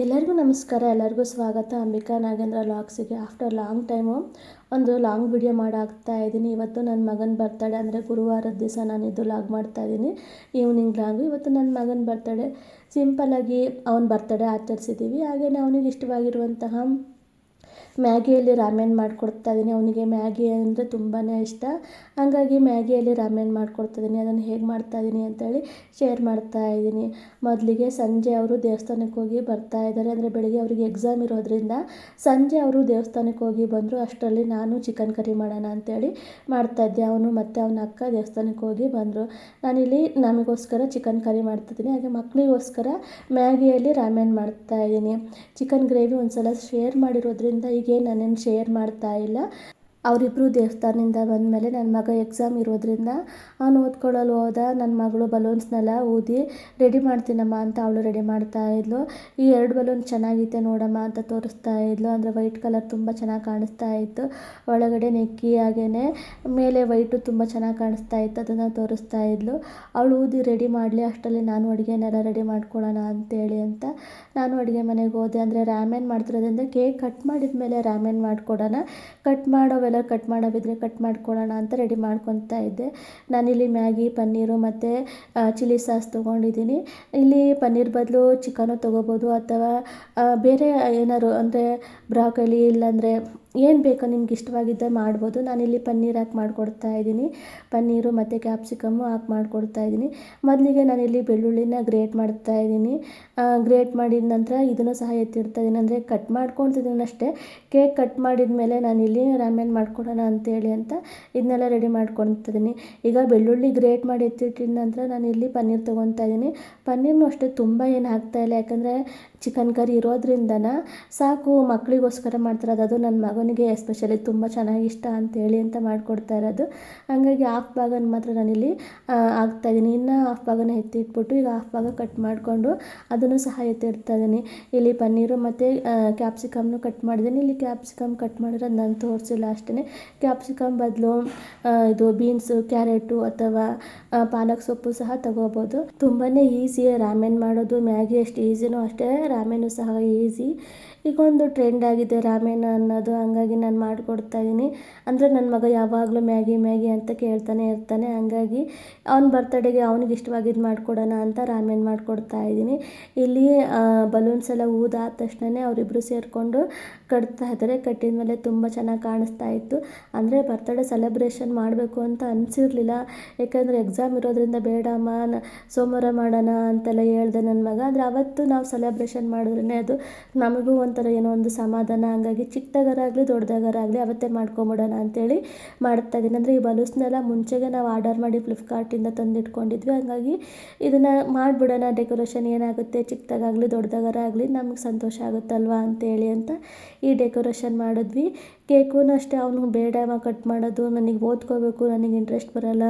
ಎಲ್ಲರಿಗೂ ನಮಸ್ಕಾರ. ಎಲ್ಲರಿಗೂ ಸ್ವಾಗತ ಅಂಬಿಕಾ ನಾಗೇಂದ್ರ ಲಾಗ್ಸಿಗೆ. ಆಫ್ಟರ್ ಲಾಂಗ್ ಟೈಮು ಒಂದು ಲಾಂಗ್ ವಿಡಿಯೋ ಮಾಡಾಕ್ತಾ ಇದ್ದೀನಿ. ಇವತ್ತು ನನ್ನ ಮಗನ ಬರ್ತಡೇ, ಅಂದರೆ ಗುರುವಾರದ ದಿವಸ ನಾನಿದ್ದು ಲಾಗ್ ಮಾಡ್ತಾಯಿದ್ದೀನಿ, ಈವ್ನಿಂಗ್ ಲಾಗು. ಇವತ್ತು ನನ್ನ ಮಗನ ಬರ್ತಡೇ ಸಿಂಪಲ್ಲಾಗಿ ಅವನ ಬರ್ತಡೇ ಆಚರಿಸಿದ್ದೀವಿ. ಹಾಗೆಯೇ ಅವನಿಗೆ ಇಷ್ಟವಾಗಿರುವಂತಹ ಮ್ಯಾಗಿಯಲ್ಲಿ ರಾಮೆನ್ ಮಾಡಿಕೊಡ್ತಾಯಿದ್ದೀನಿ. ಅವನಿಗೆ ಮ್ಯಾಗಿ ಅಂದರೆ ತುಂಬಾ ಇಷ್ಟ. ಹಾಗಾಗಿ ಮ್ಯಾಗಿಯಲ್ಲಿ ರಾಮೆನ್ ಮಾಡಿಕೊಡ್ತಾಯಿದ್ದೀನಿ. ಅದನ್ನು ಹೇಗೆ ಮಾಡ್ತಾಯಿದ್ದೀನಿ ಅಂತೇಳಿ ಶೇರ್ ಮಾಡ್ತಾಯಿದ್ದೀನಿ. ಮೊದಲಿಗೆ ಸಂಜೆ ಅವರು ದೇವಸ್ಥಾನಕ್ಕೆ ಹೋಗಿ ಬರ್ತಾಯಿದ್ದಾರೆ. ಅಂದರೆ ಬೆಳಿಗ್ಗೆ ಅವರಿಗೆ ಎಕ್ಸಾಮ್ ಇರೋದ್ರಿಂದ ಸಂಜೆ ಅವರು ದೇವಸ್ಥಾನಕ್ಕೆ ಹೋಗಿ ಬಂದರು. ಅಷ್ಟರಲ್ಲಿ ನಾನು ಚಿಕನ್ ಕರಿ ಮಾಡೋಣ ಅಂತೇಳಿ ಮಾಡ್ತಾಯಿದ್ದೆ. ಅವನು ಮತ್ತು ಅವನ ಅಕ್ಕ ದೇವಸ್ಥಾನಕ್ಕೆ ಹೋಗಿ ಬಂದರು. ನಾನಿಲ್ಲಿ ನಮಗೋಸ್ಕರ ಚಿಕನ್ ಕರಿ ಮಾಡ್ತಿದ್ದೀನಿ, ಹಾಗೆ ಮಕ್ಕಳಿಗೋಸ್ಕರ ಮ್ಯಾಗಿಯಲ್ಲಿ ರಾಮೆನ್ ಮಾಡ್ತಾಯಿದ್ದೀನಿ. ಚಿಕನ್ ಗ್ರೇವಿ ಒಂದು ಸಲ ಶೇರ್ ಮಾಡಿರೋದ್ರಿಂದ ಹೀಗೆ ನಾನೇನು ಶೇರ್ ಮಾಡ್ತಾ ಇಲ್ಲ. ಅವರಿಬ್ಬರು ದೇವಸ್ಥಾನದಿಂದ ಬಂದಮೇಲೆ ನನ್ನ ಮಗ ಎಕ್ಸಾಮ್ ಇರೋದ್ರಿಂದ ಅವನು ಓದ್ಕೊಳ್ಳಲು ಹೋದ. ನನ್ನ ಮಗಳು ಬಲೂನ್ಸ್ನೆಲ್ಲ ಊದಿ ರೆಡಿ ಮಾಡ್ತೀನಮ್ಮ ಅಂತ ಅವಳು ರೆಡಿ ಮಾಡ್ತಾಯಿದ್ಲು. ಈ 2 ಬಲೂನ್ ಚೆನ್ನಾಗೈತೆ ನೋಡಮ್ಮ ಅಂತ ತೋರಿಸ್ತಾ ಇದ್ಲು. ಅಂದರೆ ವೈಟ್ ಕಲರ್ ತುಂಬ ಚೆನ್ನಾಗಿ ಕಾಣಿಸ್ತಾ ಇತ್ತು. ಒಳಗಡೆ ನೆಕ್ಕಿ ಹಾಗೆಯೇ ಮೇಲೆ ವೈಟು ತುಂಬ ಚೆನ್ನಾಗಿ ಕಾಣಿಸ್ತಾ ಇತ್ತು, ಅದನ್ನು ತೋರಿಸ್ತಾ ಇದ್ಲು. ಅವಳು ಊದಿ ರೆಡಿ ಮಾಡಲಿ, ಅಷ್ಟರಲ್ಲಿ ನಾನು ಅಡುಗೆನೆಲ್ಲ ರೆಡಿ ಮಾಡ್ಕೊಳ್ಳೋಣ ಅಂತೇಳಿ ಅಂತ ನಾನು ಅಡುಗೆ ಮನೆಗೆ ಹೋದೆ. ಅಂದರೆ ರಾಮೆನ್ ಮಾಡ್ತಿರೋದ್ರಿಂದ ಕೇಕ್ ಕಟ್ ಮಾಡಿದ ಮೇಲೆ ರಾಮೆನ್ ಮಾಡಿಕೊಡೋಣ, ಕಟ್ ಮಾಡೋವಿದ್ರೆ ಕಟ್ ಮಾಡ್ಕೊಳ್ಳೋಣ ಅಂತ ರೆಡಿ ಮಾಡ್ಕೊತಾ ಇದ್ದೆ. ನಾನಿಲ್ಲಿ ಮ್ಯಾಗಿ, ಪನ್ನೀರು ಮತ್ತು ಚಿಲ್ಲಿ ಸಾಸ್ ತೊಗೊಂಡಿದ್ದೀನಿ. ಇಲ್ಲಿ ಪನ್ನೀರ್ ಬದಲು ಚಿಕನು ತೊಗೋಬೋದು, ಅಥವಾ ಬೇರೆ ಏನಾದ್ರು ಅಂದರೆ ಬ್ರಾಕೊಲಿ ಇಲ್ಲಾಂದರೆ ಏನು ಬೇಕೋ ನಿಮ್ಗೆ ಇಷ್ಟವಾಗಿದ್ದ ಮಾಡ್ಬೋದು. ನಾನಿಲ್ಲಿ ಪನ್ನೀರ್ ಹಾಕಿ ಮಾಡಿಕೊಡ್ತಾ ಇದ್ದೀನಿ. ಪನ್ನೀರು ಮತ್ತು ಕ್ಯಾಪ್ಸಿಕಮ್ಮು ಹಾಕಿ ಮಾಡಿಕೊಡ್ತಾ ಇದ್ದೀನಿ. ಮೊದಲಿಗೆ ನಾನಿಲ್ಲಿ ಬೆಳ್ಳುಳ್ಳಿನ ಗ್ರೇಟ್ ಮಾಡ್ತಾ ಇದ್ದೀನಿ. ಗ್ರೇಟ್ ಮಾಡಿದ ನಂತರ ಇದನ್ನು ಸಹ ಎತ್ತಿಡ್ತಾ ಇದ್ದೀನಿ. ಅಂದರೆ ಕಟ್ ಮಾಡ್ಕೊತಿದ್ದೀನಿ ಅಷ್ಟೇ. ಕೇಕ್ ಕಟ್ ಮಾಡಿದ ಮೇಲೆ ನಾನಿಲ್ಲಿ ರಾಮೆನ್ ಮಾಡ್ಕೊಡೋಣ ಅಂತೇಳಿ ಅಂತ ಇದನ್ನೆಲ್ಲ ರೆಡಿ ಮಾಡ್ಕೊತಿದ್ದೀನಿ. ಈಗ ಬೆಳ್ಳುಳ್ಳಿ ಗ್ರೇಟ್ ಮಾಡಿ ಎತ್ತಿಟ್ಟಿದ ನಂತರ ನಾನಿಲ್ಲಿ ಪನ್ನೀರ್ ತೊಗೊತಾ ಇದ್ದೀನಿ. ಪನ್ನೀರ್ನು ಅಷ್ಟೇ ತುಂಬ ಏನು ಹಾಕ್ತಾಯಿಲ್ಲ, ಯಾಕಂದರೆ ಚಿಕನ್ ಕರಿ ಇರೋದ್ರಿಂದನ ಸಾಕು, ಮಕ್ಕಳಿಗೋಸ್ಕರ ಮಾಡ್ತಿರೋದು. ಅದು ನನ್ನ ಮಗನಿಗೆ ಎಸ್ಪೆಷಲಿ ತುಂಬ ಚೆನ್ನಾಗಿ ಇಷ್ಟ ಅಂತೇಳಿ ಅಂತ ಮಾಡಿಕೊಡ್ತಾ ಇರೋದು. ಹಾಗಾಗಿ ಹಾಫ್ ಭಾಗನ ಮಾತ್ರ ನಾನಿಲ್ಲಿ ಹಾಕ್ತಾಯಿದ್ದೀನಿ. ಇನ್ನು ಹಾಫ್ ಭಾಗನ ಎತ್ತಿಟ್ಬಿಟ್ಟು ಈಗ ಹಾಫ್ ಭಾಗ ಕಟ್ ಮಾಡಿಕೊಂಡು ಅದನ್ನು ಸಹ ಎತ್ತಿಡ್ತಾ ಇದ್ದೀನಿ. ಇಲ್ಲಿ ಪನ್ನೀರು ಮತ್ತು ಕ್ಯಾಪ್ಸಿಕಮ್ನು ಕಟ್ ಮಾಡಿದ್ದೀನಿ. ಇಲ್ಲಿ ಕ್ಯಾಪ್ಸಿಕಮ್ ಕಟ್ ಮಾಡಿರೋದು ನಾನು ತೋರಿಸಿಲ್ಲ ಅಷ್ಟೇ. ಕ್ಯಾಪ್ಸಿಕಮ್ ಬದಲು ಇದು ಬೀನ್ಸು, ಕ್ಯಾರೆಟು ಅಥವಾ ಪಾಲಕ್ ಸೊಪ್ಪು ಸಹ ತಗೋಬೋದು. ತುಂಬಾ ಈಸಿ ರಾಮೆನ್ ಮಾಡೋದು. ಮ್ಯಾಗಿ ಎಷ್ಟು ಈಸಿನೋ ಅಷ್ಟೇ ರಾಮೆನು ಸಹ ಈಸಿ. ಈಗ ಒಂದು ಟ್ರೆಂಡ್ ಆಗಿದೆ ರಾಮೆನ್ ಅನ್ನೋದು, ಹಂಗಾಗಿ ನಾನು ಮಾಡಿಕೊಡ್ತಾ ಇದ್ದೀನಿ. ಅಂದರೆ ನನ್ನ ಮಗ ಯಾವಾಗಲೂ ಮ್ಯಾಗಿ ಅಂತ ಕೇಳ್ತಾನೆ ಇರ್ತಾನೆ. ಹಂಗಾಗಿ ಅವ್ನ ಬರ್ತಡೆಗೆ ಅವನಿಗೆ ಇಷ್ಟವಾಗಿದ್ದು ಮಾಡಿಕೊಡೋಣ ಅಂತ ರಾಮೆನ್ ಮಾಡಿಕೊಡ್ತಾ ಇದ್ದೀನಿ. ಇಲ್ಲಿ ಬಲೂನ್ಸ್ ಎಲ್ಲ ಊದಾದ ತಕ್ಷಣವೇ ಅವರಿಬ್ಬರು ಸೇರಿಕೊಂಡು ಕಟ್ತಾ ಇದ್ದಾರೆ. ಕಟ್ಟಿದ ಮೇಲೆ ತುಂಬ ಚೆನ್ನಾಗಿ ಕಾಣಿಸ್ತಾ ಇತ್ತು. ಅಂದರೆ ಬರ್ತಡೇ ಸೆಲೆಬ್ರೇಷನ್ ಮಾಡಬೇಕು ಅಂತ ಅನಿಸಿರಲಿಲ್ಲ, ಯಾಕಂದರೆ ಎಕ್ಸಾಮ್ ಇರೋದ್ರಿಂದ ಬೇಡಮ್ಮ ಸೋಮವಾರ ಮಾಡೋಣ ಅಂತೆಲ್ಲ ಹೇಳ್ದೆ ನನ್ನ ಮಗ. ಅಂದರೆ ಅವತ್ತು ನಾವು ಸೆಲೆಬ್ರೇಷನ್ ಮಾಡಿದ್ರೇ ಅದು ನಮಗೂ ಒಂಥರ ಏನೋ ಒಂದು ಸಮಾಧಾನ. ಹಂಗಾಗಿ ಚಿಕ್ಕದಾಗರಾಗಲಿ ದೊಡ್ಡದಾಗರಾಗಲಿ ಅವತ್ತೇ ಮಾಡ್ಕೊಂಬಿಡೋಣ ಅಂತೇಳಿ ಮಾಡ್ತಾಯಿದ್ದೀನಿ. ಅಂದರೆ ಈ ಬಲೂನ್ಸ್ನೆಲ್ಲ ಮುಂಚೆಗೆ ನಾವು ಆರ್ಡರ್ ಮಾಡಿ ಫ್ಲಿಪ್ಕಾರ್ಟಿಂದ ತಂದಿಟ್ಕೊಂಡಿದ್ವಿ. ಹಾಗಾಗಿ ಇದನ್ನು ಮಾಡಿಬಿಡೋಣ, ಡೆಕೋರೇಷನ್ ಏನಾಗುತ್ತೆ, ಚಿಕ್ಕದಾಗಲಿ ದೊಡ್ಡದಾಗರಾಗಲಿ ನಮಗೆ ಸಂತೋಷ ಆಗುತ್ತಲ್ವ ಅಂತೇಳಿ ಅಂತ ಈ ಡೆಕೋರೇಷನ್ ಮಾಡಿದ್ವಿ. ಕೇಕು ಅಷ್ಟೇ ಅವನು ಬೇಡಮ್ಮ ಕಟ್ ಮಾಡೋದು, ನನಗೆ ಓದ್ಕೋಬೇಕು, ನನಗೆ ಇಂಟ್ರೆಸ್ಟ್ ಬರೋಲ್ಲ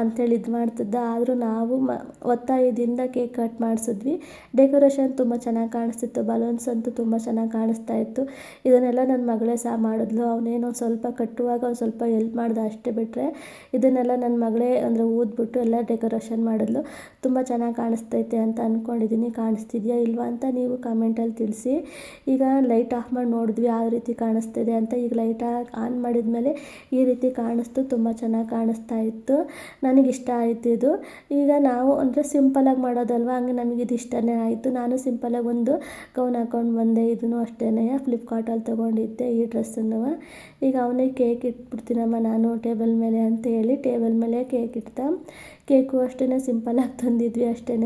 ಅಂಥೇಳಿ ಇದು ಮಾಡ್ತಿದ್ದ. ಆದರೂ ನಾವು ಒತ್ತಾಯದಿಂದ ಕೇಕ್ ಕಟ್ ಮಾಡಿಸಿದ್ವಿ. ಡೆಕೋರೇಷನ್ ತುಂಬ ಚೆನ್ನಾಗಿ ಕಾಣಿಸ್ತಿತ್ತು. ಬಲೂನ್ಸ್ ಅಂತೂ ತುಂಬ ಚೆನ್ನಾಗಿ ಕಾಣಿಸ್ತಾ ಇತ್ತು. ಇದನ್ನೆಲ್ಲ ನನ್ನ ಮಗಳೇ ಸಹ ಮಾಡಿದ್ಲು. ಅವನೇನೋ ಸ್ವಲ್ಪ ಕಟ್ಟುವಾಗ ಒಂದು ಸ್ವಲ್ಪ ಹೆಲ್ಪ್ ಮಾಡ್ದೆ ಅಷ್ಟೇ, ಬಿಟ್ಟರೆ ಇದನ್ನೆಲ್ಲ ನನ್ನ ಮಗಳೇ ಅಂದರೆ ಊದ್ಬಿಟ್ಟು ಎಲ್ಲ ಡೆಕೋರೇಷನ್ ಮಾಡಿದ್ಲು. ತುಂಬ ಚೆನ್ನಾಗಿ ಕಾಣಿಸ್ತೈತೆ ಅಂತ ಅಂದ್ಕೊಂಡಿದ್ದೀನಿ. ಕಾಣಿಸ್ತಿದೆಯಾ ಇಲ್ವಾ ಅಂತ ನೀವು ಕಾಮೆಂಟಲ್ಲಿ ತಿಳಿಸಿ. ಈಗ ಲೈಟ್ ಆಫ್ ಮಾಡಿ ನೋಡಿದ್ವಿ ಯಾವ ರೀತಿ ಕಾಣಿಸ್ತಿದೆ ಅಂತ. ಈಗ ಲೈಟ್ ಆನ್ ಮಾಡಿದ ಮೇಲೆ ಈ ರೀತಿ ಕಾಣಿಸ್ತು, ತುಂಬ ಚೆನ್ನಾಗಿ ಕಾಣಿಸ್ತಾ ಇತ್ತು. ನನಗಿಷ್ಟ ಆಯಿತು ಇದು. ಈಗ ನಾವು ಅಂದರೆ ಸಿಂಪಲಾಗಿ ಮಾಡೋದಲ್ವ, ಹಂಗೆ ನಮಗಿದು ಇಷ್ಟನೇ ಆಯಿತು. ನಾನು ಸಿಂಪಲಾಗಿ ಒಂದು ಗೌನ್ ಹಾಕ್ಕೊಂಡು ಬಂದೆ. ಇದನ್ನು ಅಷ್ಟೇ ಫ್ಲಿಪ್ಕಾರ್ಟಲ್ಲಿ ತೊಗೊಂಡಿದ್ದೆ ಈ ಡ್ರೆಸ್ಸನ್ನು. ಈಗ ಅವನೇ ಕೇಕ್ ಇಟ್ಬಿಡ್ತೀನಮ್ಮ ನಾನು ಟೇಬಲ್ ಮೇಲೆ ಅಂತ ಹೇಳಿ ಟೇಬಲ್ ಮೇಲೆ ಕೇಕ್ ಇಡ್ತಾ, ಕೇಕು ಅಷ್ಟೇ ಸಿಂಪಲಾಗಿ ತಂದಿದ್ವಿ ಅಷ್ಟೇ.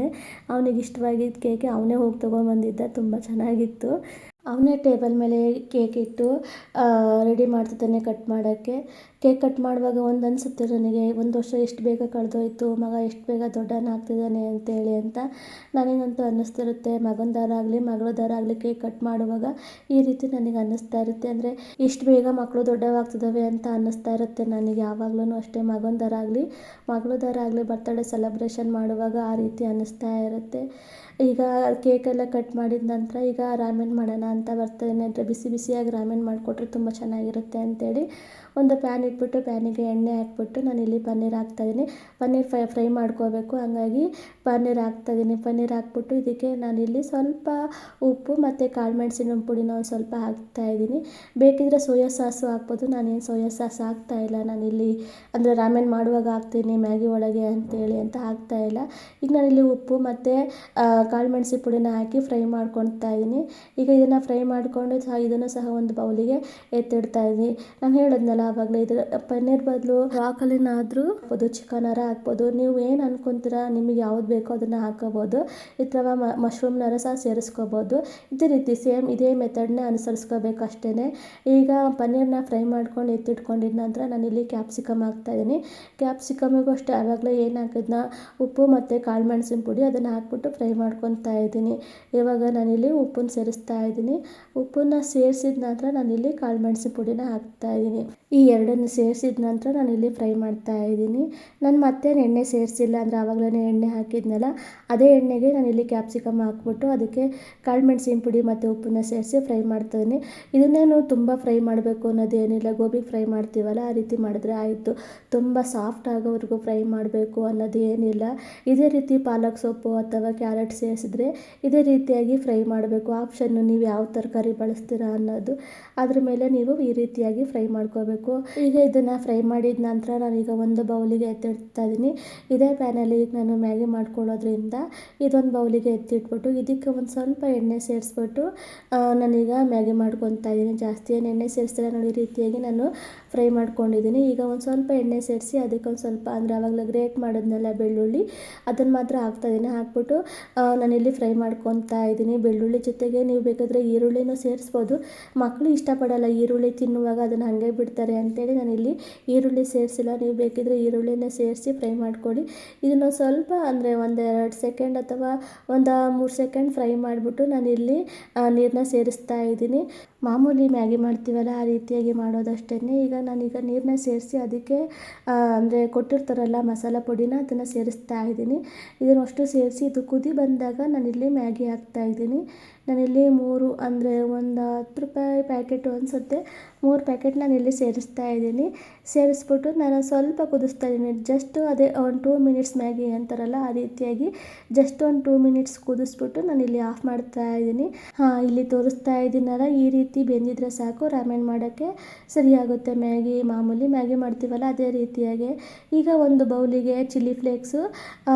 ಅವನಿಗೆ ಇಷ್ಟವಾಗಿದ್ದ ಕೇಕೆ ಅವನೇ ಹೋಗಿ ತೊಗೊಂಬಂದಿದ್ದ, ತುಂಬ ಚೆನ್ನಾಗಿತ್ತು. ಅವನೇ ಟೇಬಲ್ ಮೇಲೆ ಕೇಕ್ ಇಟ್ಟು ರೆಡಿ ಮಾಡ್ತಿದ್ದಾನೆ ಕಟ್ ಮಾಡೋಕ್ಕೆ. ಕೇಕ್ ಕಟ್ ಮಾಡುವಾಗ ಒಂದು ಅನಿಸುತ್ತೆ ನನಗೆ, ಒಂದು ವರ್ಷ ಎಷ್ಟು ಬೇಗ ಕಳೆದೋಯ್ತು, ಮಗ ಎಷ್ಟು ಬೇಗ ದೊಡ್ಡವನಾಗ್ತಿದ್ದಾನೆ ಅಂತೇಳಿ ಅಂತ ನನಗಂತೂ ಅನ್ನಿಸ್ತಿರುತ್ತೆ. ಮಗನದಾರಾಗಲಿ ಮಗಳದಾರಾಗಲಿ ಕೇಕ್ ಕಟ್ ಮಾಡುವಾಗ ಈ ರೀತಿ ನನಗೆ ಅನ್ನಿಸ್ತಾ ಇರುತ್ತೆ. ಅಂದರೆ ಇಷ್ಟು ಬೇಗ ಮಕ್ಕಳು ದೊಡ್ಡವಾಗ್ತಿದ್ದಾವೆ ಅಂತ ಅನ್ನಿಸ್ತಾ ಇರುತ್ತೆ ನನಗೆ ಯಾವಾಗಲೂ ಅಷ್ಟೇ. ಮಗಳದಾರಾಗಲಿ ಬರ್ತಡೇ ಸೆಲೆಬ್ರೇಷನ್ ಮಾಡುವಾಗ ಆ ರೀತಿ ಅನ್ನಿಸ್ತಾ ಇರುತ್ತೆ. ಈಗ ಕೇಕೆಲ್ಲ ಕಟ್ ಮಾಡಿದ ನಂತರ ಈಗ ರಾಮೆನ್ ಮಾಡೋಣ ಅಂತ ಬರ್ತಾಯಿದ್ದೀನಿ. ಅಂದರೆ ಬಿಸಿ ಬಿಸಿಯಾಗಿ ರಾಮೆನ್ ಮಾಡಿಕೊಟ್ರೆ ತುಂಬ ಚೆನ್ನಾಗಿರುತ್ತೆ ಅಂತೇಳಿ ಒಂದು ಪ್ಯಾನ್ ಇಟ್ಬಿಟ್ಟು ಪ್ಯಾನಿಗೆ ಎಣ್ಣೆ ಹಾಕ್ಬಿಟ್ಟು ನಾನಿಲ್ಲಿ ಪನ್ನೀರ್ ಹಾಕ್ತಾಯಿದ್ದೀನಿ. ಪನ್ನೀರ್ ಫ್ರೈ ಮಾಡ್ಕೋಬೇಕು. ಹಾಗಾಗಿ ಪನ್ನೀರ್ ಹಾಕ್ತಾಯಿದ್ದೀನಿ. ಪನ್ನೀರ್ ಹಾಕ್ಬಿಟ್ಟು ಇದಕ್ಕೆ ನಾನಿಲ್ಲಿ ಸ್ವಲ್ಪ ಉಪ್ಪು ಮತ್ತು ಕಾಳು ಮೆಣಸಿನ ಪುಡಿನ ಒಂದು ಸ್ವಲ್ಪ ಹಾಕ್ತಾಯಿದ್ದೀನಿ. ಬೇಕಿದ್ದರೆ ಸೋಯಾ ಸಾಸು ಹಾಕ್ಬೋದು. ನಾನೇನು ಸೋಯಾ ಸಾಸ್ ಹಾಕ್ತಾಯಿಲ್ಲ. ನಾನಿಲ್ಲಿ ಅಂದರೆ ರಾಮೆನ್ ಮಾಡುವಾಗ ಹಾಕ್ತೀನಿ ಮ್ಯಾಗಿ ಒಳಗೆ ಅಂತೇಳಿ ಅಂತ ಹಾಕ್ತಾಯಿಲ್ಲ. ಈಗ ನಾನಿಲ್ಲಿ ಉಪ್ಪು ಮತ್ತು ಕಾಳು ಮೆಣಸಿನ ಪುಡಿನ ಹಾಕಿ ಫ್ರೈ ಮಾಡ್ಕೊಳ್ತಾ ಇದ್ದೀನಿ. ಈಗ ಇದನ್ನು ಫ್ರೈ ಮಾಡಿಕೊಂಡು ಇದನ್ನು ಸಹ ಒಂದು ಬೌಲಿಗೆ ಎತ್ತಿಡ್ತಾ ಇದ್ದೀನಿ. ನಾನು ಹೇಳಿದ್ನಲ್ಲ ಆವಾಗಲೇ, ಇದು ಪನ್ನೀರ್ ಬದಲು ಬ್ರಾಕೊಲಿನಾದರೂ ಹಾಕ್ಬೋದು, ಚಿಕನಾರ ಹಾಕ್ಬೋದು. ನೀವು ಏನು ಅನ್ಕೊತೀರಾ, ನಿಮಗೆ ಯಾವ್ದು ಬೇಕೋ ಅದನ್ನು ಹಾಕೋಬೋದು. ಅಥವಾ ಮಶ್ರೂಮ್ನಾರ ಸಹ ಸೇರಿಸ್ಕೋಬೋದು. ಇದೇ ರೀತಿ ಸೇಮ್ ಇದೇ ಮೆಥಡ್ನ ಅನುಸರಿಸ್ಕೋಬೇಕು ಅಷ್ಟೇ. ಈಗ ಪನ್ನೀರನ್ನ ಫ್ರೈ ಮಾಡ್ಕೊಂಡು ಎತ್ತಿಟ್ಕೊಂಡಿದ್ದ ನಂತರ ನಾನಿಲ್ಲಿ ಕ್ಯಾಪ್ಸಿಕಮ್ ಹಾಕ್ತಾಯಿದ್ದೀನಿ. ಕ್ಯಾಪ್ಸಿಕಮಿಗೂ ಅಷ್ಟೇ ಆವಾಗಲೇ ಏನು ಹಾಕಿದ್ನ ಉಪ್ಪು ಮತ್ತು ಕಾಳು ಮೆಣಸಿನ ಪುಡಿ ಅದನ್ನು ಹಾಕ್ಬಿಟ್ಟು ಫ್ರೈ ಮಾಡ್ಕೊತಾ ಇದ್ದೀನಿ. ಇವಾಗ ನಾನಿಲ್ಲಿ ಉಪ್ಪನ್ನು ಸೇರಿಸ್ತಾ ಇದ್ದೀನಿ. ಉಪ್ಪನ್ನು ಸೇರಿಸಿದ ನಂತರ ನಾನಿಲ್ಲಿ ಕಾಳು ಮೆಣಸಿನ ಪುಡಿನ ಹಾಕ್ತಾಯಿದ್ದೀನಿ. ಈ ಎರಡನ್ನು ಸೇರಿಸಿದ ನಂತರ ನಾನಿಲ್ಲಿ ಫ್ರೈ ಮಾಡ್ತಾ ಇದ್ದೀನಿ. ನಾನು ಮತ್ತೇನು ಎಣ್ಣೆ ಸೇರಿಸಿಲ್ಲ, ಅಂದರೆ ಆವಾಗಲೇ ಎಣ್ಣೆ ಹಾಕಿದ್ನಲ್ಲ ಅದೇ ಎಣ್ಣೆಗೆ ನಾನಿಲ್ಲಿ ಕ್ಯಾಪ್ಸಿಕಮ್ ಹಾಕ್ಬಿಟ್ಟು ಅದಕ್ಕೆ ಕಾಳು ಮೆಣಸಿನ ಪುಡಿ ಮತ್ತು ಉಪ್ಪನ್ನು ಸೇರಿಸಿ ಫ್ರೈ ಮಾಡ್ತಾಯಿದ್ದೀನಿ. ಇದನ್ನೇನು ತುಂಬ ಫ್ರೈ ಮಾಡಬೇಕು ಅನ್ನೋದೇನಿಲ್ಲ. ಗೋಬಿ ಫ್ರೈ ಮಾಡ್ತೀವಲ್ಲ ಆ ರೀತಿ ಮಾಡಿದ್ರೆ ಆಯಿತು. ತುಂಬ ಸಾಫ್ಟ್ ಆಗೋವರೆಗೂ ಫ್ರೈ ಮಾಡಬೇಕು ಅನ್ನೋದು ಏನಿಲ್ಲ. ಇದೇ ರೀತಿ ಪಾಲಕ್ ಸೊಪ್ಪು ಅಥವಾ ಕ್ಯಾರೆಟ್ ಸೇರಿಸಿದ್ರೆ ಇದೇ ರೀತಿಯಾಗಿ ಫ್ರೈ ಮಾಡಬೇಕು. ಆಪ್ಷನ್ನು ನೀವು ಯಾವ ತರಕಾರಿ ಬಳಸ್ತೀರಾ ಅನ್ನೋದು, ಅದ್ರ ಮೇಲೆ ನೀವು ಈ ರೀತಿಯಾಗಿ ಫ್ರೈ ಮಾಡ್ಕೋಬೇಕು. ಈಗ ಇದನ್ನು ಫ್ರೈ ಮಾಡಿದ ನಂತರ ನಾನೀಗ ಒಂದು ಬೌಲಿಗೆ ಎತ್ತಿಡ್ತಾ ಇದ್ದೀನಿ. ಇದೇ ಪ್ಯಾನಲ್ಲಿ ಈಗ ನಾನು ಮ್ಯಾಗಿ ಮಾಡ್ಕೊಳ್ಳೋದ್ರಿಂದ ಇದೊಂದು ಬೌಲಿಗೆ ಎತ್ತಿಟ್ಬಿಟ್ಟು ಇದಕ್ಕೆ ಒಂದು ಸ್ವಲ್ಪ ಎಣ್ಣೆ ಸೇರಿಸ್ಬಿಟ್ಟು ನಾನೀಗ ಮ್ಯಾಗಿ ಮಾಡ್ಕೊತಾ ಇದ್ದೀನಿ. ಜಾಸ್ತಿ ಏನು ಎಣ್ಣೆ ಸೇರಿಸ್ತಾರೆ ನೋಡಿ, ಈ ರೀತಿಯಾಗಿ ನಾನು ಫ್ರೈ ಮಾಡ್ಕೊಂಡಿದ್ದೀನಿ. ಈಗ ಒಂದು ಸ್ವಲ್ಪ ಎಣ್ಣೆ ಸೇರಿಸಿ ಅದಕ್ಕೊಂದು ಸ್ವಲ್ಪ, ಅಂದರೆ ಆವಾಗಲೇ ಗ್ರೇಟ್ ಮಾಡಿದ್ನೆಲ್ಲ ಬೆಳ್ಳುಳ್ಳಿ ಅದನ್ನು ಮಾತ್ರ ಹಾಕ್ತಾಯಿದ್ದೀನಿ. ಹಾಕ್ಬಿಟ್ಟು ನಾನಿಲ್ಲಿ ಫ್ರೈ ಮಾಡ್ಕೊತಾ ಇದ್ದೀನಿ. ಬೆಳ್ಳುಳ್ಳಿ ಜೊತೆಗೆ ನೀವು ಬೇಕಾದರೆ ಈರುಳ್ಳಿನೂ ಸೇರಿಸ್ಬೋದು. ಮಕ್ಕಳು ಇಷ್ಟಪಡಲ್ಲ ಈರುಳ್ಳಿ ತಿನ್ನುವಾಗ, ಅದನ್ನು ಹಾಗೆ ಬಿಡ್ತಾರೆ ಅಂತೇಳಿ ನಾನಿಲ್ಲಿ ಈರುಳ್ಳಿ ಸೇರಿಸಿಲ್ಲ. ನೀವು ಬೇಕಿದ್ರೆ ಈರುಳ್ಳಿನ ಸೇರಿಸಿ ಫ್ರೈ ಮಾಡ್ಕೊಳ್ಳಿ. ಇದನ್ನು ಸ್ವಲ್ಪ ಅಂದರೆ ಒಂದು 2 ಸೆಕೆಂಡ್ ಅಥವಾ ಒಂದು 3 ಸೆಕೆಂಡ್ ಫ್ರೈ ಮಾಡಿಬಿಟ್ಟು ನಾನಿಲ್ಲಿ ನೀರನ್ನ ಸೇರಿಸ್ತಾ ಇದ್ದೀನಿ. ಮಾಮೂಲಿ ಮ್ಯಾಗಿ ಮಾಡ್ತೀವಲ್ಲ ಆ ರೀತಿಯಾಗಿ ಮಾಡೋದಷ್ಟೇ. ಈಗ ನಾನೀಗ ನೀರನ್ನ ಸೇರಿಸಿ ಅದಕ್ಕೆ ಅಂದರೆ ಕೊಟ್ಟಿರ್ತಾರಲ್ಲ ಮಸಾಲ ಪುಡಿನ ಅದನ್ನು ಸೇರಿಸ್ತಾ ಇದ್ದೀನಿ. ಇದನ್ನಷ್ಟು ಸೇರಿಸಿ ಇದು ಕುದಿ ಬಂದಾಗ ನಾನಿಲ್ಲಿ ಮ್ಯಾಗಿ ಹಾಕ್ತಾಯಿದ್ದೀನಿ. ನಾನಿಲ್ಲಿ 3 ಅಂದರೆ ಒಂದು 10 ರೂಪಾಯಿ ಪ್ಯಾಕೆಟು ಅನಿಸುತ್ತೆ, 3 ಪ್ಯಾಕೆಟ್ ನಾನಿಲ್ಲಿ ಸೇರಿಸ್ತಾ ಇದ್ದೀನಿ. ಸೇರಿಸ್ಬಿಟ್ಟು ನಾನು ಸ್ವಲ್ಪ ಕುದಿಸ್ತಾ ಇದ್ದೀನಿ. ಜಸ್ಟ್ ಅದೇ ಒಂದು 2 ಮಿನಿಟ್ಸ್ ಮ್ಯಾಗಿ ಅಂತಾರಲ್ಲ ಆ ರೀತಿಯಾಗಿ ಜಸ್ಟ್ ಒಂದು 2 ಮಿನಿಟ್ಸ್ ಕುದಿಸ್ಬಿಟ್ಟು ನಾನಿಲ್ಲಿ ಆಫ್ ಮಾಡ್ತಾ ಇದ್ದೀನಿ. ಇಲ್ಲಿ ತೋರಿಸ್ತಾ ಇದ್ದೀನಲ್ಲ, ಈ ರೀತಿ ಬೆಂದಿದ್ರೆ ಸಾಕು ರಾಮೆನ್ ಮಾಡೋಕ್ಕೆ ಸರಿಯಾಗುತ್ತೆ. ಮ್ಯಾಗಿ ಮಾಮೂಲಿ ಮ್ಯಾಗಿ ಮಾಡ್ತೀವಲ್ಲ ಅದೇ ರೀತಿಯಾಗಿ. ಈಗ ಒಂದು ಬೌಲಿಗೆ ಚಿಲ್ಲಿ ಫ್ಲೇಕ್ಸು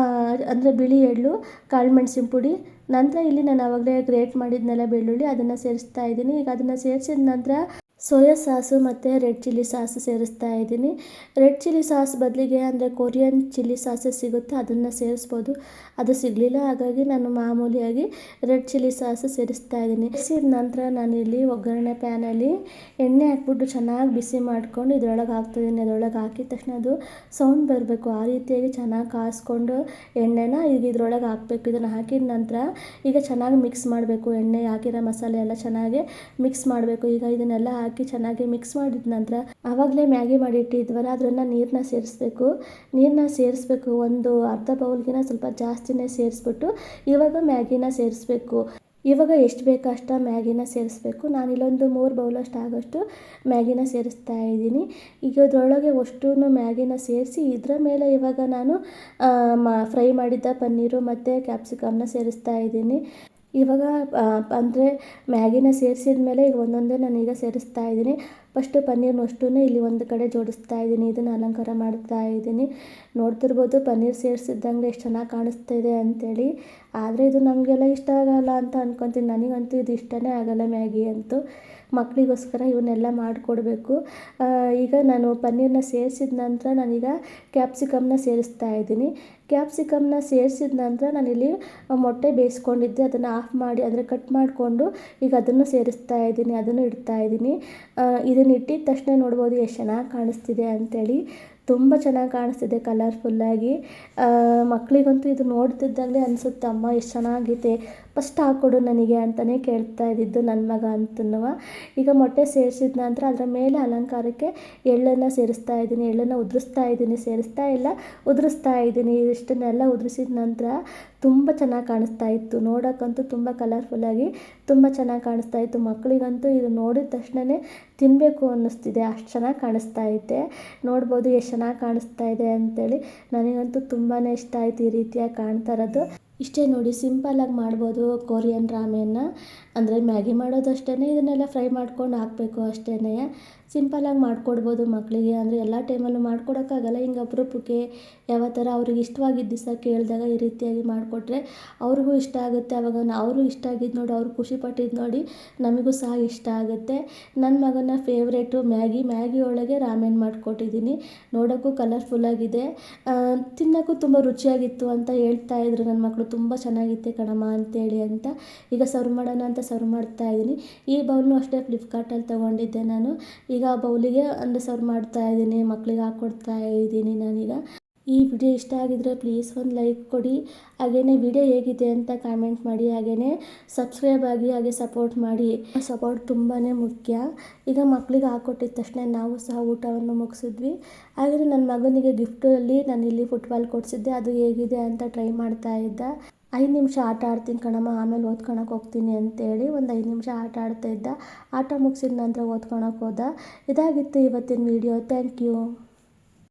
ಅಂದರೆ ಬಿಳಿ ಎಳ್ಳು, ಕಾಳು ಮೆಣಸಿನ ಪುಡಿ, ನಂತರ ಇಲ್ಲಿ ನಾನು ಆವಾಗಲೇ ಗ್ರೇಟ್ ಮಾಡಿದ್ನೆಲ್ಲ ಬೆಳ್ಳುಳ್ಳಿ ಅದನ್ನು ಸೇರಿಸ್ತಾ ಇದ್ದೀನಿ. ಈಗ ಅದನ್ನು ಸೇರಿಸಿದ ನಂತರ ಸೋಯಾ ಸಾಸು ಮತ್ತು ರೆಡ್ ಚಿಲ್ಲಿ ಸಾಸು ಸೇರಿಸ್ತಾ ಇದ್ದೀನಿ. ರೆಡ್ ಚಿಲ್ಲಿ ಸಾಸ್ ಬದಲಿಗೆ ಅಂದರೆ ಕೊರಿಯನ್ ಚಿಲ್ಲಿ ಸಾಸಸ್ ಸಿಗುತ್ತೆ, ಅದನ್ನು ಸೇರಿಸ್ಬೋದು. ಅದು ಸಿಗಲಿಲ್ಲ, ಹಾಗಾಗಿ ನಾನು ಮಾಮೂಲಿಯಾಗಿ ರೆಡ್ ಚಿಲ್ಲಿ ಸಾಸು ಸೇರಿಸ್ತಾ ಇದ್ದೀನಿ. ಸೇರಿಸಿದ ನಂತರ ನಾನಿಲ್ಲಿ ಒಗ್ಗರಣೆ ಪ್ಯಾನಲ್ಲಿ ಎಣ್ಣೆ ಹಾಕ್ಬಿಟ್ಟು ಚೆನ್ನಾಗಿ ಬಿಸಿ ಮಾಡ್ಕೊಂಡು ಇದರೊಳಗೆ ಹಾಕ್ತಾಯಿದ್ದೀನಿ. ಅದರೊಳಗೆ ಹಾಕಿದ ತಕ್ಷಣ ಅದು ಸೌಂಡ್ ಬರಬೇಕು, ಆ ರೀತಿಯಾಗಿ ಚೆನ್ನಾಗಿ ಕಾಯಿಸ್ಕೊಂಡು ಎಣ್ಣೆನ ಈಗ ಇದ್ರೊಳಗೆ ಹಾಕಬೇಕು. ಇದನ್ನು ಹಾಕಿದ ನಂತರ ಈಗ ಚೆನ್ನಾಗಿ ಮಿಕ್ಸ್ ಮಾಡಬೇಕು. ಎಣ್ಣೆ ಹಾಕಿರೋ ಮಸಾಲೆ ಎಲ್ಲ ಚೆನ್ನಾಗಿ ಮಿಕ್ಸ್ ಮಾಡಬೇಕು. ಈಗ ಇದನ್ನೆಲ್ಲ ಹಾಕಿ ಚೆನ್ನಾಗಿ ಮಿಕ್ಸ್ ಮಾಡಿದ ನಂತರ ಆವಾಗಲೇ ಮ್ಯಾಗಿ ಮಾಡಿಟ್ಟಿದ್ವಲ್ಲ ಅದನ್ನು ನೀರನ್ನ ಸೇರಿಸ್ಬೇಕು. ಒಂದು ಅರ್ಧ ಬೌಲ್ಗಿನ ಸ್ವಲ್ಪ ಜಾಸ್ತಿನೇ ಸೇರಿಸ್ಬಿಟ್ಟು ಇವಾಗ ಮ್ಯಾಗಿನ ಸೇರಿಸ್ಬೇಕು. ಇವಾಗ ಎಷ್ಟು ಬೇಕೋ ಅಷ್ಟು ಮ್ಯಾಗಿನ ಸೇರಿಸ್ಬೇಕು. ನಾನಿಲ್ಲೊಂದು 3 ಬೌಲಷ್ಟು ಆಗೋಷ್ಟು ಮ್ಯಾಗಿನ ಸೇರಿಸ್ತಾ ಇದ್ದೀನಿ. ಈಗ ಇದರೊಳಗೆ ಅಷ್ಟೂ ಮ್ಯಾಗಿನ ಸೇರಿಸಿ ಇದರ ಮೇಲೆ ಇವಾಗ ನಾನು ಫ್ರೈ ಮಾಡಿದ್ದ ಪನ್ನೀರು ಮತ್ತು ಕ್ಯಾಪ್ಸಿಕಮ್ನ ಸೇರಿಸ್ತಾ ಇದ್ದೀನಿ. ಇವಾಗ ಅಂದರೆ ಮ್ಯಾಗಿನ ಸೇರಿಸಿದ ಮೇಲೆ ಈಗ ಒಂದೊಂದೇ ನಾನೀಗ ಸೇರಿಸ್ತಾ ಇದ್ದೀನಿ. ಫಸ್ಟು ಪನ್ನೀರ್ನಷ್ಟು ಇಲ್ಲಿ ಒಂದು ಕಡೆ ಜೋಡಿಸ್ತಾ ಇದ್ದೀನಿ. ಇದನ್ನು ಅಲಂಕಾರ ಮಾಡ್ತಾ ಇದ್ದೀನಿ. ನೋಡ್ತಿರ್ಬೋದು ಪನ್ನೀರ್ ಸೇರಿಸಿದ್ದಂಗೆ ಎಷ್ಟು ಚೆನ್ನಾಗಿ ಕಾಣಿಸ್ತಾ ಇದೆ ಅಂಥೇಳಿ. ಆದರೆ ಇದು ನಮಗೆಲ್ಲ ಇಷ್ಟ ಆಗಲ್ಲ ಅಂತ ಅಂದ್ಕೊತೀನಿ. ನನಗಂತೂ ಇದು ಇಷ್ಟನೇ ಆಗಲ್ಲ ಮ್ಯಾಗಿ ಅಂತೂ. ಮಕ್ಕಳಿಗೋಸ್ಕರ ಇವನ್ನೆಲ್ಲ ಮಾಡಿಕೊಡ್ಬೇಕು. ಈಗ ನಾನು ಪನ್ನೀರನ್ನ ಸೇರಿಸಿದ ನಂತರ ನಾನೀಗ ಕ್ಯಾಪ್ಸಿಕಮ್ನ ಸೇರಿಸ್ತಾ ಇದ್ದೀನಿ. ಕ್ಯಾಪ್ಸಿಕಮ್ನ ಸೇರಿಸಿದ ನಂತರ ನಾನಿಲ್ಲಿ ಮೊಟ್ಟೆ ಬೇಯಿಸ್ಕೊಂಡಿದ್ದೆ, ಅದನ್ನು ಆಫ್ ಮಾಡಿ ಅಂದರೆ ಕಟ್ ಮಾಡಿಕೊಂಡು ಈಗ ಅದನ್ನು ಸೇರಿಸ್ತಾ ಇದ್ದೀನಿ, ಅದನ್ನು ಇಡ್ತಾ ಇದ್ದೀನಿ. ಇದನ್ನು ಇಟ್ಟಿದ ತಕ್ಷಣ ನೋಡ್ಬೋದು ಎಷ್ಟು ಚೆನ್ನಾಗಿ ಕಾಣಿಸ್ತಿದೆ ಅಂಥೇಳಿ. ತುಂಬ ಚೆನ್ನಾಗಿ ಕಾಣಿಸ್ತಿದೆ ಕಲರ್ಫುಲ್ಲಾಗಿ. ಮಕ್ಕಳಿಗಂತೂ ಇದು ನೋಡ್ತಿದ್ದಾಗಲೇ ಅನಿಸುತ್ತೆ, ಅಮ್ಮ ಎಷ್ಟು ಚೆನ್ನಾಗೈತೆ ಫಸ್ಟ್ ಹಾಕ್ಕೊಡು ನನಗೆ ಅಂತಲೇ ಕೇಳ್ತಾ ಇದ್ದಿದ್ದು ನನ್ನ ಮಗ ಅಂತನೂ. ಈಗ ಮೊಟ್ಟೆ ಸೇರಿಸಿದ ನಂತರ ಅದರ ಮೇಲೆ ಅಲಂಕಾರಕ್ಕೆ ಎಳ್ಳನ್ನು ಸೇರಿಸ್ತಾ ಇದ್ದೀನಿ, ಎಳ್ಳನ್ನು ಉದುರಿಸ್ತಾ ಇದ್ದೀನಿ, ಸೇರಿಸ್ತಾ ಇಲ್ಲ ಉದುರಿಸ್ತಾ ಇದ್ದೀನಿ. ಇಷ್ಟನ್ನೆಲ್ಲ ಉದುರಿಸಿದ ನಂತರ ತುಂಬ ಚೆನ್ನಾಗಿ ಕಾಣಿಸ್ತಾ ಇತ್ತು, ನೋಡೋಕ್ಕಂತೂ ತುಂಬ ಕಲರ್ಫುಲ್ಲಾಗಿ ತುಂಬ ಚೆನ್ನಾಗಿ ಕಾಣಿಸ್ತಾ ಇತ್ತು. ಮಕ್ಕಳಿಗಂತೂ ಇದು ನೋಡಿದ ತಕ್ಷಣವೇ ತಿನ್ನಬೇಕು ಅನ್ನಿಸ್ತಿದೆ, ಅಷ್ಟು ಚೆನ್ನಾಗಿ ಕಾಣಿಸ್ತಾ ಐತೆ. ನೋಡ್ಬೋದು ಎಷ್ಟು ಚೆನ್ನಾಗಿ ಕಾಣಿಸ್ತಾ ಇದೆ ಅಂತೇಳಿ. ನನಗಂತೂ ತುಂಬಾ ಇಷ್ಟ ಆಯಿತು ಈ ರೀತಿಯಾಗಿ ಕಾಣ್ತಾ ಇರೋದು. ಇಷ್ಟೇ ನೋಡಿ, ಸಿಂಪಲ್ಲಾಗಿ ಮಾಡ್ಬೋದು ಕೊರಿಯನ್ ರಾಮೆನ್ನ. ಅಂದರೆ ಮ್ಯಾಗಿ ಮಾಡೋದಷ್ಟೇ, ಇದನ್ನೆಲ್ಲ ಫ್ರೈ ಮಾಡ್ಕೊಂಡು ಹಾಕಬೇಕು ಅಷ್ಟೇ. ಸಿಂಪಲ್ಲಾಗಿ ಮಾಡಿಕೊಡ್ಬೋದು ಮಕ್ಕಳಿಗೆ. ಅಂದರೆ ಎಲ್ಲ ಟೈಮಲ್ಲೂ ಮಾಡ್ಕೊಡೋಕ್ಕಾಗಲ್ಲ, ಹಿಂಗೆ ಅಪರೂಪಕ್ಕೆ ಯಾವ ಥರ ಅವ್ರಿಗೆ ಇಷ್ಟವಾಗಿದ್ದ ದಿವಸ ಕೇಳಿದಾಗ ಈ ರೀತಿಯಾಗಿ ಮಾಡಿಕೊಟ್ರೆ ಅವ್ರಿಗೂ ಇಷ್ಟ ಆಗುತ್ತೆ. ಆವಾಗ ಅವರು ಇಷ್ಟ ಆಗಿದ್ದು ನೋಡಿ, ಅವ್ರು ಖುಷಿಪಟ್ಟಿದ್ದು ನೋಡಿ ನಮಗೂ ಸಹ ಇಷ್ಟ ಆಗುತ್ತೆ. ನನ್ನ ಮಗನ ಫೇವ್ರೇಟು ಮ್ಯಾಗಿ ಒಳಗೆ ರಾಮೆನ್ ಮಾಡಿಕೊಟ್ಟಿದ್ದೀನಿ. ನೋಡೋಕ್ಕೂ ಕಲರ್ಫುಲ್ಲಾಗಿದೆ, ತಿನ್ನೋಕ್ಕೂ ತುಂಬ ರುಚಿಯಾಗಿತ್ತು ಅಂತ ಹೇಳ್ತಾ ಇದ್ರು ನನ್ನ ಮಕ್ಕಳು. ತುಂಬ ಚೆನ್ನಾಗಿತ್ತೆ ಕಣಮ್ಮ ಅಂತೇಳಿ ಅಂತ. ಈಗ ಸರ್ವ್ ಮಾಡೋಣ ಅಂತ ಸರ್ವ್ ಮಾಡ್ತಾಯಿದ್ದೀನಿ. ಈ ಬೌಲ್ನು ಅಷ್ಟೇ ಫ್ಲಿಪ್ಕಾರ್ಟಲ್ಲಿ ತೊಗೊಂಡಿದ್ದೆ ನಾನು. ಈಗ ಆ ಬೌಲಿಗೆ ಅಂದರೆ ಸರ್ವ್ ಮಾಡ್ತಾಯಿದ್ದೀನಿ, ಮಕ್ಕಳಿಗೆ ಹಾಕ್ಕೊಡ್ತಾ ಇದ್ದೀನಿ ನಾನೀಗ. ಈ ವಿಡಿಯೋ ಇಷ್ಟ ಆಗಿದ್ರೆ ಪ್ಲೀಸ್ ಒಂದು ಲೈಕ್ ಕೊಡಿ. ಹಾಗೆಯೇ ವಿಡಿಯೋ ಹೇಗಿದೆ ಅಂತ ಕಾಮೆಂಟ್ ಮಾಡಿ. ಹಾಗೆಯೇ ಸಬ್ಸ್ಕ್ರೈಬ್ ಆಗಿ, ಹಾಗೆ ಸಪೋರ್ಟ್ ಮಾಡಿ. ಸಪೋರ್ಟ್ ತುಂಬಾ ಮುಖ್ಯ. ಈಗ ಮಕ್ಕಳಿಗೆ ಹಾಕ್ಕೊಟ್ಟಿದ ತಕ್ಷಣ ನಾವು ಸಹ ಊಟವನ್ನು ಮುಗಿಸಿದ್ವಿ. ಹಾಗೆಯೇ ನನ್ನ ಮಗನಿಗೆ ಗಿಫ್ಟಲ್ಲಿ ನಾನು ಇಲ್ಲಿ ಫುಟ್ಬಾಲ್ ಕೊಡಿಸಿದ್ದೆ, ಅದು ಹೇಗಿದೆ ಅಂತ ಟ್ರೈ ಮಾಡ್ತಾ ಇದ್ದ. 5 ನಿಮಿಷ ಆಟ ಆಡ್ತೀನಿ ಕಣಮ್ಮ, ಆಮೇಲೆ ಓದ್ಕೊಳಕ್ಕೆ ಹೋಗ್ತೀನಿ ಅಂತೇಳಿ ಒಂದು 5 ನಿಮಿಷ ಆಟ ಆಡ್ತಾ ಇದ್ದ. ಆಟ ಮುಗಿಸಿದ ನಂತರ ಓದ್ಕೊಳಕ್ಕೆ ಹೋದ. ಇದಾಗಿತ್ತು ಇವತ್ತಿನ ವಿಡಿಯೋ. Thank you.